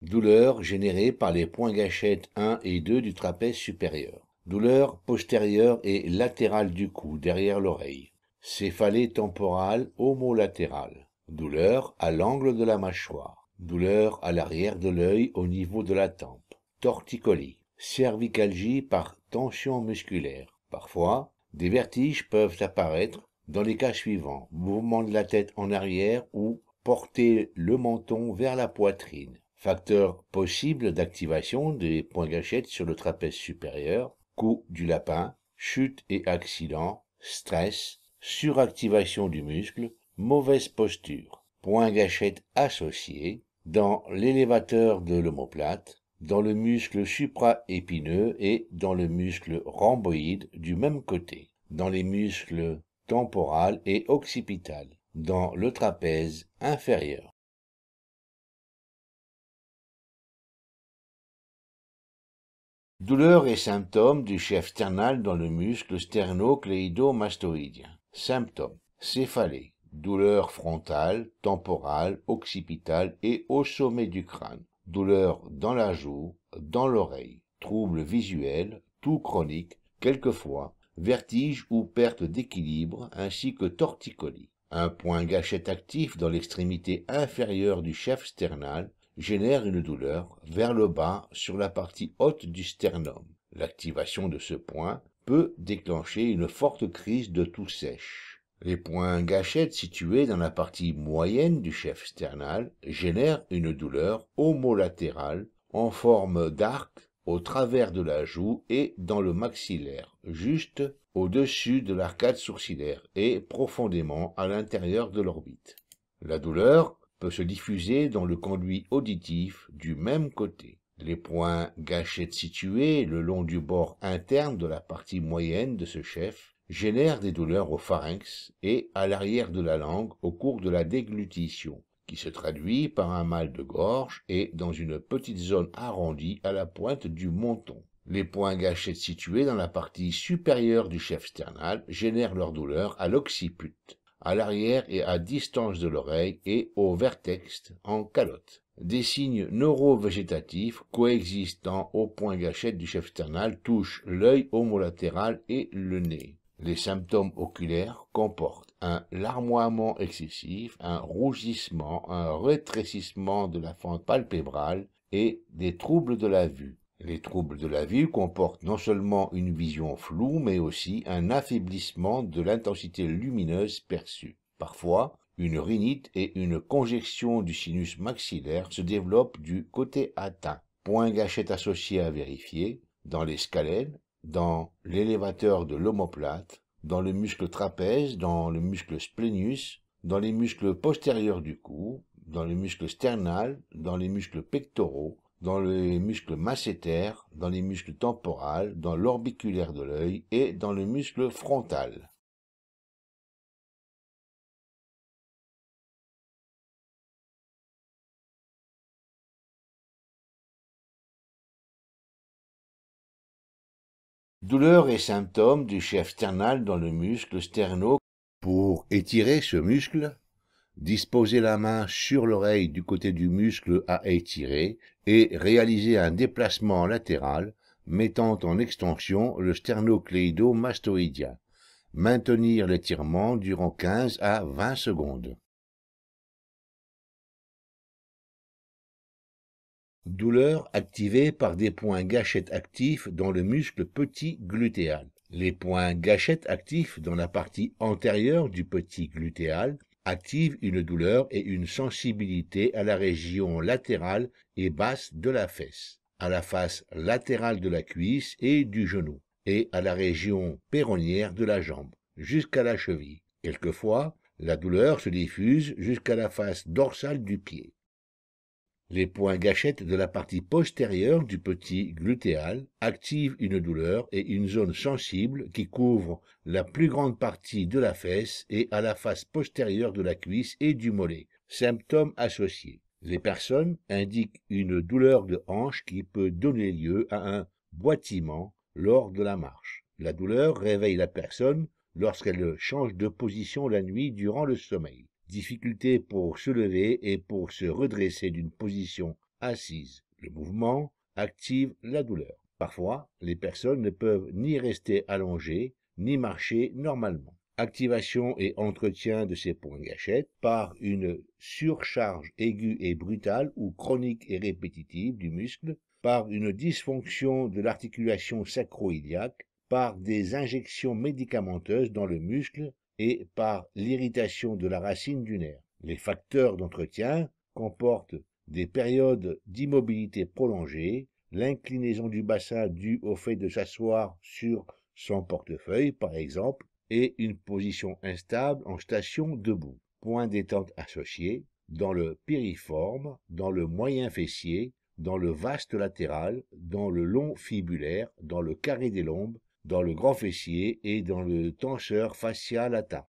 Douleur générée par les points gâchettes 1 et 2 du trapèze supérieur. Douleur postérieure et latérale du cou, derrière l'oreille. Céphalée temporale homolatérale. Douleur à l'angle de la mâchoire. Douleur à l'arrière de l'œil au niveau de la tempe. Torticolis. Cervicalgie par tension musculaire. Parfois, des vertiges peuvent apparaître dans les cas suivants: mouvement de la tête en arrière ou porter le menton vers la poitrine. Facteur possible d'activation des points gâchettes sur le trapèze supérieur: coup du lapin, chute et accident, stress, suractivation du muscle, mauvaise posture. Points gâchettes associés dans l'élévateur de l'omoplate, dans le muscle supraépineux et dans le muscle rhomboïde du même côté, dans les muscles temporal et occipital, dans le trapèze inférieur. Douleur et symptômes du chef sternal dans le muscle sternocléido-mastoïdien. Symptômes: céphalée, douleur frontale, temporale, occipitale et au sommet du crâne. Douleur dans la joue, dans l'oreille. Troubles visuels, toux chronique, quelquefois, vertige ou perte d'équilibre, ainsi que torticolis. Un point gâchette actif dans l'extrémité inférieure du chef sternal génère une douleur vers le bas sur la partie haute du sternum. L'activation de ce point peut déclencher une forte crise de toux sèche. Les points gâchettes situés dans la partie moyenne du chef sternal génèrent une douleur homolatérale en forme d'arc au travers de la joue et dans le maxillaire, juste au-dessus de l'arcade sourcilière et profondément à l'intérieur de l'orbite. La douleur peut se diffuser dans le conduit auditif du même côté. Les points gâchettes situés le long du bord interne de la partie moyenne de ce chef génèrent des douleurs au pharynx et à l'arrière de la langue au cours de la déglutition, qui se traduit par un mal de gorge et dans une petite zone arrondie à la pointe du menton. Les points gâchettes situés dans la partie supérieure du chef sternal génèrent leur douleur à l'occiput, à l'arrière et à distance de l'oreille et au vertex en calotte. Des signes neurovégétatifs coexistant au point gâchette du chef sternal touchent l'œil homolatéral et le nez. Les symptômes oculaires comportent un larmoiement excessif, un rougissement, un rétrécissement de la fente palpébrale et des troubles de la vue. Les troubles de la vue comportent non seulement une vision floue, mais aussi un affaiblissement de l'intensité lumineuse perçue. Parfois, une rhinite et une congestion du sinus maxillaire se développent du côté atteint. Point gâchette associé à vérifier dans les scalènes, dans l'élévateur de l'omoplate, dans le muscle trapèze, dans le muscle splenius, dans les muscles postérieurs du cou, dans le muscle sternal, dans les muscles pectoraux, dans les muscles masséters, dans les muscles temporales, dans l'orbiculaire de l'œil et dans le muscle frontal. Douleur et symptômes du chef sternal dans le muscle sterno. Pour étirer ce muscle, disposez la main sur l'oreille du côté du muscle à étirer et réalisez un déplacement latéral mettant en extension le sternocléido-mastoïdien. Maintenir l'étirement durant 15 à 20 secondes. Douleur activée par des points gâchettes actifs dans le muscle petit glutéal. Les points gâchettes actifs dans la partie antérieure du petit glutéal activent une douleur et une sensibilité à la région latérale et basse de la fesse, à la face latérale de la cuisse et du genou, et à la région péronnière de la jambe, jusqu'à la cheville. Quelquefois, la douleur se diffuse jusqu'à la face dorsale du pied. Les points gâchettes de la partie postérieure du petit glutéal activent une douleur et une zone sensible qui couvre la plus grande partie de la fesse et à la face postérieure de la cuisse et du mollet. Symptômes associés. Les personnes indiquent une douleur de hanche qui peut donner lieu à un boitement lors de la marche. La douleur réveille la personne lorsqu'elle change de position la nuit durant le sommeil. Difficulté pour se lever et pour se redresser d'une position assise. Le mouvement active la douleur. Parfois, les personnes ne peuvent ni rester allongées, ni marcher normalement. Activation et entretien de ces points gâchettes par une surcharge aiguë et brutale ou chronique et répétitive du muscle, par une dysfonction de l'articulation sacro-iliaque, par des injections médicamenteuses dans le muscle et par l'irritation de la racine du nerf. Les facteurs d'entretien comportent des périodes d'immobilité prolongée, l'inclinaison du bassin due au fait de s'asseoir sur son portefeuille, par exemple, et une position instable en station debout. Point détente associé dans le piriforme, dans le moyen fessier, dans le vaste latéral, dans le long fibulaire, dans le carré des lombes, dans le grand fessier et dans le tenseur fascia lata.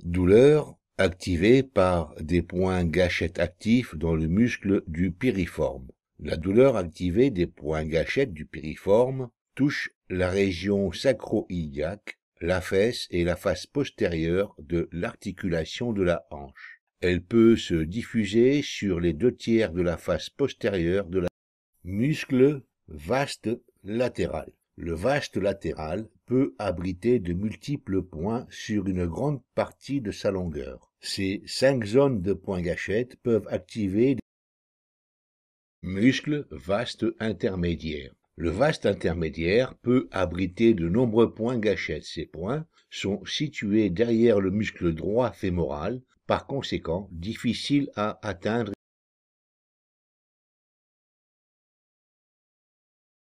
Douleur activée par des points gâchettes actifs dans le muscle du piriforme. La douleur activée des points gâchettes du piriforme touche la région sacro-iliaque, la fesse et la face postérieure de l'articulation de la hanche. Elle peut se diffuser sur les 2/3 de la face postérieure de la muscle vaste latéral. Le vaste latéral peut abriter de multiples points sur une grande partie de sa longueur. Ces 5 zones de points gâchettes peuvent activer des muscles vastes intermédiaires. Le vaste intermédiaire peut abriter de nombreux points gâchettes. Ces points sont situés derrière le muscle droit fémoral, par conséquent difficiles à atteindre.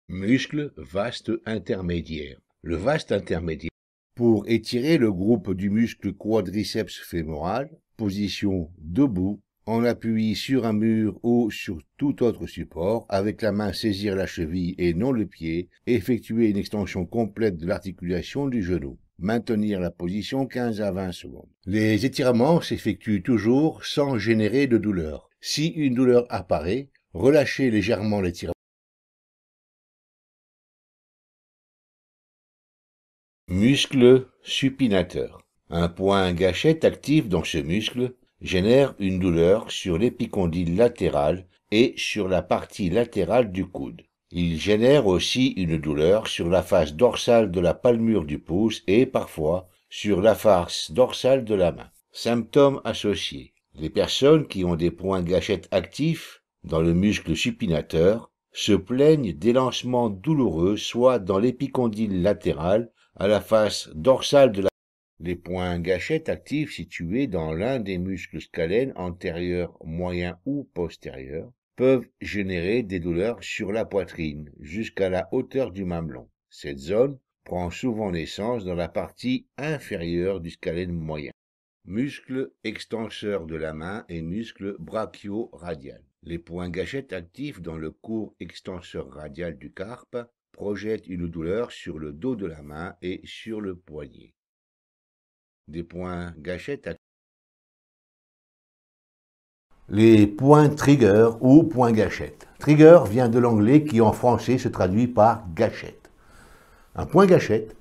Muscle vaste intermédiaire. Le vaste intermédiaire, pour étirer le groupe du muscle quadriceps fémoral, position debout, en appui sur un mur ou sur tout autre support, avec la main saisir la cheville et non le pied, effectuer une extension complète de l'articulation du genou. Maintenir la position 15 à 20 secondes. Les étirements s'effectuent toujours sans générer de douleur. Si une douleur apparaît, relâchez légèrement l'étirement. Muscle supinateur. Un point gâchette actif dans ce muscle génère une douleur sur l'épicondyle latéral et sur la partie latérale du coude. Il génère aussi une douleur sur la face dorsale de la palmure du pouce et parfois sur la face dorsale de la main. Symptômes associés. Les personnes qui ont des points gâchettes actifs dans le muscle supinateur se plaignent d'élancements douloureux soit dans l'épicondyle latéral, à la face dorsale de la. Les points gâchettes actifs situés dans l'un des muscles scalènes antérieurs, moyens ou postérieurs peuvent générer des douleurs sur la poitrine jusqu'à la hauteur du mamelon. Cette zone prend souvent naissance dans la partie inférieure du scalène moyen. Muscle extenseur de la main et muscle brachio-radial. Les points gâchettes actifs dans le court extenseur radial du carpe projettent une douleur sur le dos de la main et sur le poignet. Des points gâchettes actifs. Les points trigger ou points gâchette. Trigger vient de l'anglais qui en français se traduit par gâchette. Un point gâchette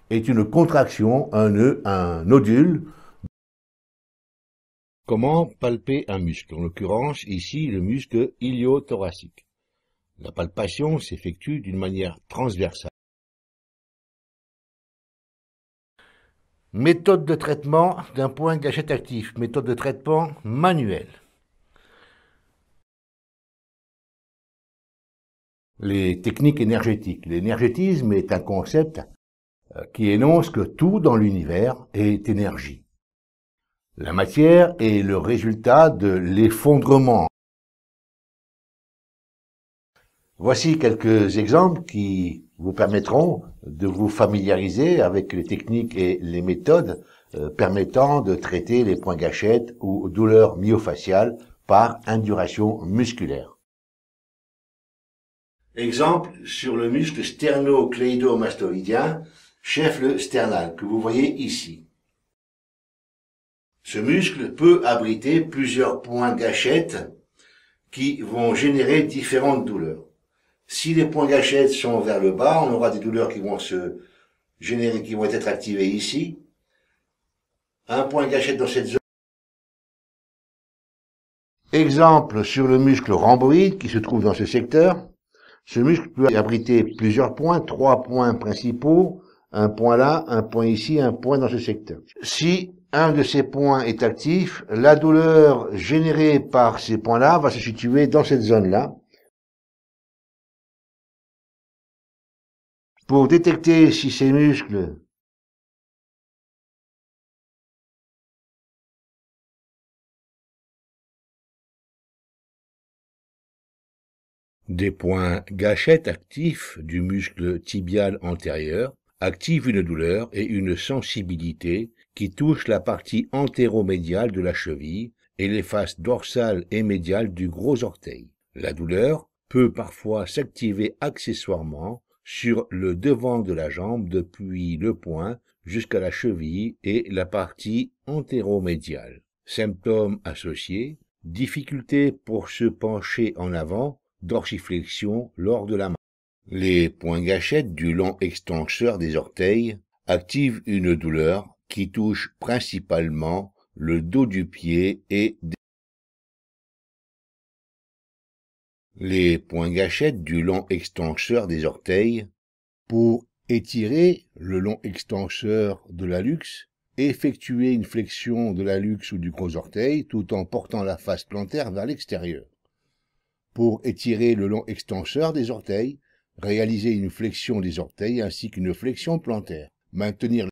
est une contraction, un nœud, un nodule. Comment palper un muscle? En l'occurrence, ici, le muscle ilio-thoracique. La palpation s'effectue d'une manière transversale. Méthode de traitement d'un point gâchette actif. Méthode de traitement manuelle. Les techniques énergétiques. L'énergétisme est un concept qui énonce que tout dans l'univers est énergie. La matière est le résultat de l'effondrement. Voici quelques exemples qui vous permettront de vous familiariser avec les techniques et les méthodes permettant de traiter les points gâchettes ou douleurs myofasciales par induration musculaire. Exemple sur le muscle sternocléido-mastoïdien, chef sternal, que vous voyez ici. Ce muscle peut abriter plusieurs points gâchettes qui vont générer différentes douleurs. Si les points gâchettes sont vers le bas, on aura des douleurs qui vont se générer, qui vont être activées ici. Un point gâchette dans cette zone. Exemple sur le muscle rhomboïde qui se trouve dans ce secteur. Ce muscle peut abriter plusieurs points, 3 points principaux, un point là, un point ici, un point dans ce secteur. Si un de ces points est actif, la douleur générée par ces points-là va se situer dans cette zone-là. Pour détecter si ces muscles des points gâchettes actifs du muscle tibial antérieur activent une douleur et une sensibilité qui touchent la partie antéromédiale de la cheville et les faces dorsale et médiale du gros orteil. La douleur peut parfois s'activer accessoirement sur le devant de la jambe depuis le poing jusqu'à la cheville et la partie antéromédiale. Symptômes associés: difficulté pour se pencher en avant, dorsiflexion lors de la marche. Les points gâchettes du long extenseur des orteils activent une douleur qui touche principalement le dos du pied et les points gâchettes du long extenseur des orteils. Pour étirer le long extenseur de l'hallux, effectuer une flexion de l'hallux ou du gros orteil tout en portant la face plantaire vers l'extérieur. Pour étirer le long extenseur des orteils, réaliser une flexion des orteils ainsi qu'une flexion plantaire. Maintenir